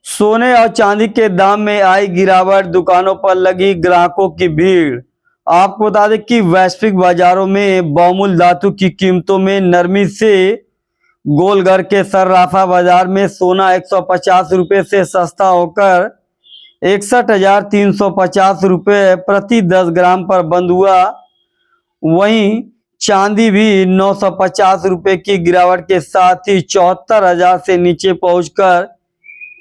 सोने और चांदी के दाम में आई गिरावट, दुकानों पर लगी ग्राहकों की भीड़। आपको बता दें कि वैश्विक बाजारों में बहुमूल्य धातु की कीमतों में नरमी से गोलघर के सर्राफा बाजार में सोना 150 रुपये से सस्ता होकर 61,350 रुपये प्रति 10 ग्राम पर बंद हुआ। वहीं चांदी भी 950 रुपये की गिरावट के साथ ही 74,000 से नीचे पहुंचकर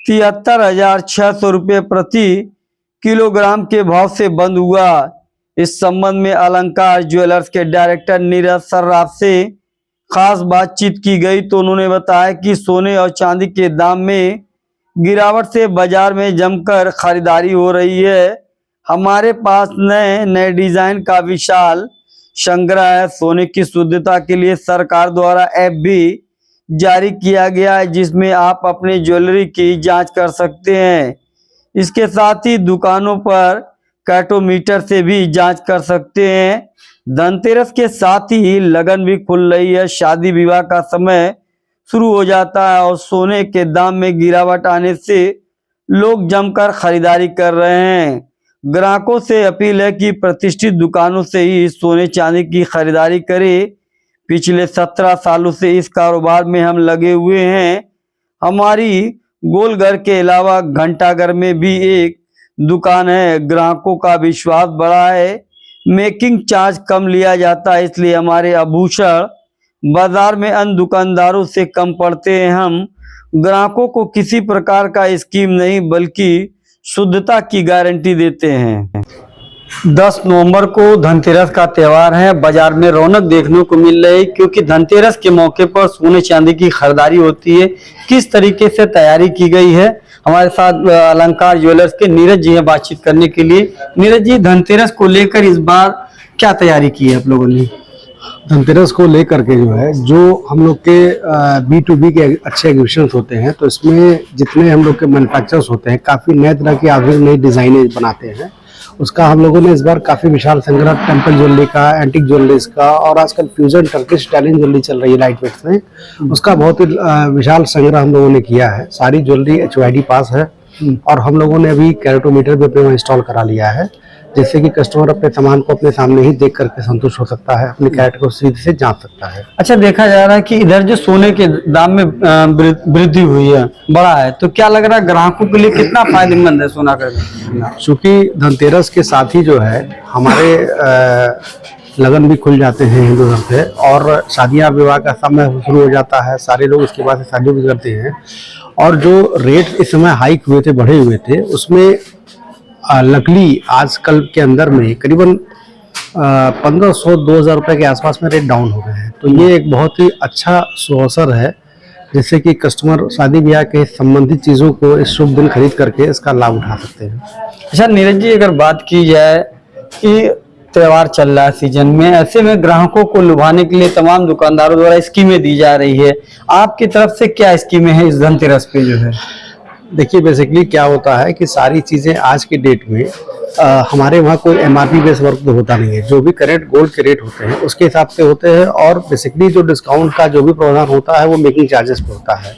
73,600 रुपये प्रति किलोग्राम के भाव से बंद हुआ। इस संबंध में अलंकार ज्वेलर्स के डायरेक्टर नीरज सर्राफ से खास बातचीत की गई तो उन्होंने बताया कि सोने और चांदी के दाम में गिरावट से बाजार में जमकर खरीदारी हो रही है। हमारे पास नए नए डिजाइन का विशाल संग्रह है। सोने की शुद्धता के लिए सरकार द्वारा ऐप भी जारी किया गया है, जिसमें आप अपनी ज्वेलरी की जांच कर सकते हैं। इसके साथ ही दुकानों पर कैटोमीटर से भी जांच कर सकते हैं। धनतेरस के साथ ही लगन भी खुल रही है। शादी विवाह का समय शुरू हो जाता है और सोने के दाम में गिरावट आने से लोग जमकर खरीदारी कर रहे हैं। ग्राहकों से अपील है कि प्रतिष्ठित दुकानों से ही सोने चांदी की खरीदारी करें। पिछले 17 सालों से इस कारोबार में हम लगे हुए हैं। हमारी गोलघर के अलावा घंटाघर में भी एक दुकान है। ग्राहकों का विश्वास बढ़ा है। मेकिंग चार्ज कम लिया जाता है, इसलिए हमारे आभूषण बाजार में अन्य दुकानदारों से कम पड़ते हैं। हम ग्राहकों को किसी प्रकार का स्कीम नहीं बल्कि शुद्धता की गारंटी देते हैं। 10 नवंबर को धनतेरस का त्यौहार है। बाजार में रौनक देखने को मिल रही है क्योंकि धनतेरस के मौके पर सोने चांदी की खरीदारी होती है। किस तरीके से तैयारी की गई है, हमारे साथ अलंकार ज्वेलर्स के नीरज जी हैं बातचीत करने के लिए। नीरज जी, धनतेरस को लेकर इस बार क्या तैयारी की है आप लोगों ने? धनतेरस को लेकर के जो हम लोग के B2B के अच्छे एग्जीबिशंस होते हैं, तो इसमें जितने हम लोग के मैन्युफैक्चरर्स होते हैं काफ़ी नए तरह की आधुनिक नई डिज़ाइनें बनाते हैं। उसका हम लोगों ने इस बार काफ़ी विशाल संग्रह टेम्पल ज्वेलरी का, एंटीक ज्वेलरीज का और आजकल फ्यूजन टर्किश इटालियन ज्वेलरी चल रही है लाइट वेट में, उसका बहुत ही विशाल संग्रह हम लोगों ने किया है। सारी ज्वेलरी HYD पास है और हम लोगों ने अभी कैरेटोमीटर भी अपने वहाँ इंस्टॉल करा लिया है, जिससे कि कस्टमर अपने सामान को अपने सामने ही देख करके संतुष्ट हो सकता है, अपने कैरेट को सीधे से जांच सकता है। अच्छा, देखा जा रहा है कि इधर जो सोने के दाम में वृद्धि हुई है, बढ़ा है, तो क्या लग रहा है ग्राहकों के लिए कितना फायदेमंद है सोना खरीदना? चूँकि धनतेरस के साथ ही जो है हमारे लगन भी खुल जाते हैं हिंदू धर्म से और शादियाँ विवाह का समय शुरू हो जाता है। सारे लोग इसके बाद से शादी भी करते हैं और जो रेट इस समय हाइक हुए थे, बढ़े हुए थे, उसमें लकली आजकल के अंदर में करीबन 1,500-2,000 रुपये के आसपास में रेट डाउन हो गए हैं। तो ये एक बहुत ही अच्छा सुअवसर है, जिससे कि कस्टमर शादी ब्याह के संबंधित चीज़ों को इस शुभ दिन खरीद करके इसका लाभ उठा सकते हैं। अच्छा नीरज जी, अगर बात की जाए कि त्यौहार चल रहा है सीजन में, ऐसे में ग्राहकों को लुभाने के लिए तमाम दुकानदारों द्वारा स्कीमें दी जा रही है, आपकी तरफ से क्या स्कीमें हैं इस धनतेरस पे जो है? देखिए, बेसिकली क्या होता है कि सारी चीज़ें आज की डेट में हमारे वहाँ कोई MRP बेस वर्क तो होता नहीं है। जो भी करेंट गोल्ड के रेट होते हैं उसके हिसाब से होते हैं और बेसिकली जो डिस्काउंट का जो भी प्रावधान होता है वो मेकिंग चार्जेस पे होता है।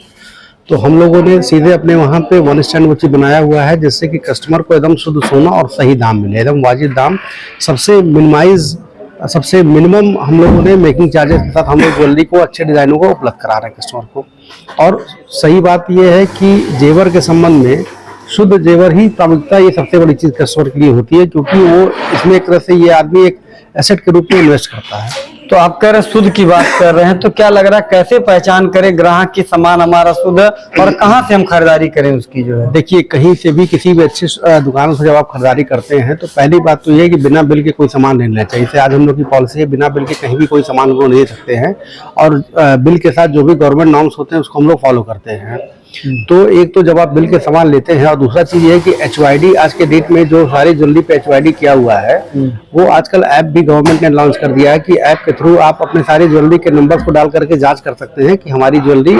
तो हम लोगों ने सीधे अपने वहाँ पे वन स्टैंड वची बनाया हुआ है, जिससे कि कस्टमर को एकदम शुद्ध सोना और सही दाम मिले, एकदम वाजिब दाम, सबसे मिनिमम हम लोगों ने मेकिंग चार्जेस के साथ हम लोग ज्वेलरी को अच्छे डिज़ाइनों को उपलब्ध करा रहे हैं कस्टमर को। और सही बात यह है कि जेवर के संबंध में शुद्ध जेवर ही प्राथमिकता, ये सबसे बड़ी चीज़ कस्टमर के लिए होती है, क्योंकि वो इसमें एक तरह से ये आदमी एक एसेट के रूप में इन्वेस्ट करता है। तो आप कह रहे शुद्ध की बात कर रहे हैं, तो क्या लग रहा है कैसे पहचान करें ग्राहक की सामान हमारा शुद्ध और कहां से हम खरीदारी करें उसकी जो है? देखिए, कहीं से भी किसी भी अच्छी दुकान से जब आप खरीदारी करते हैं तो पहली बात तो ये है कि बिना बिल के कोई सामान नहीं लेना चाहिए। जैसे आज हम लोग की पॉलिसी है, बिना बिल के कहीं भी कोई सामान हम लोग नहीं ले सकते हैं और बिल के साथ जो भी गवर्नमेंट नॉर्म्स होते हैं उसको हम लोग फॉलो करते हैं। तो एक तो जब आप बिल के सामान लेते हैं और दूसरा चीज ये है कि HYD आज के डेट में जो सारी ज्वेलरी पे HYD किया हुआ है, वो आजकल ऐप भी गवर्नमेंट ने लॉन्च कर दिया है कि ऐप के थ्रू आप अपने सारी ज्वेलरी के नंबर्स को डाल करके जांच कर सकते हैं कि हमारी ज्वेलरी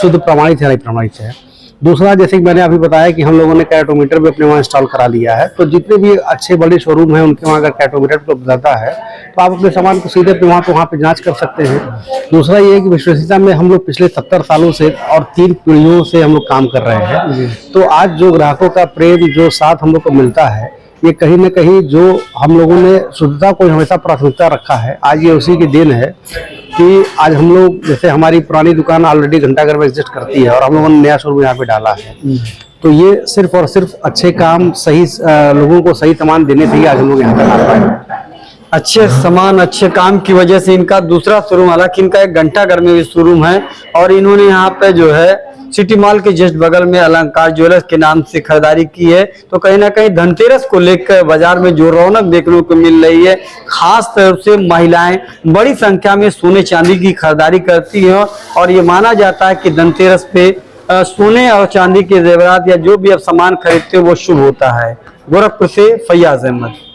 शुद्ध प्रमाणित है या नहीं प्रमाणित है। दूसरा, जैसे कि मैंने अभी बताया कि हम लोगों ने कैटोमीटर भी अपने वहाँ इंस्टॉल करा लिया है, तो जितने भी अच्छे बड़े शोरूम हैं उनके वहाँ अगर कैटोमीटर की उपलब्धता है तो आप अपने सामान को सीधे वहाँ पे जांच कर सकते हैं। दूसरा ये है कि विश्वसनीयता में हम लोग पिछले 70 सालों से और 3 पीढ़ियों से हम लोग काम कर रहे हैं, तो आज जो ग्राहकों का प्रेम जो साथ हम लोग को मिलता है, ये कहीं न कहीं जो हम लोगों ने शुद्धता को हमेशा प्राथमिकता रखा है, आज ये उसी की देन है कि आज हम लोग, जैसे हमारी पुरानी दुकान ऑलरेडी घंटाघर में एग्जिस्ट करती है और हम लोगों ने नया शोरूम यहाँ पे डाला है, तो ये सिर्फ और सिर्फ अच्छे काम, सही लोगों को सही सामान देने से ही आज हम लोग यहाँ तक आ पाए। अच्छे सामान अच्छे काम की वजह से इनका दूसरा शोरूम, हालांकि इनका एक घंटाघर में भी शोरूम है और इन्होंने यहाँ पे जो है सिटी मॉल के जस्ट बगल में अलंकार ज्वेलर्स के नाम से खरीदारी की है। तो कहीं ना कहीं धनतेरस को लेकर बाजार में जो रौनक देखने को मिल रही है, खास तौर से महिलाएं बड़ी संख्या में सोने चांदी की खरीदारी करती हैं और ये माना जाता है कि धनतेरस पे सोने और चांदी के जेवरात या जो भी आप सामान खरीदते हो वो शुभ होता है। गोरखपुर से फैयाज अहमद।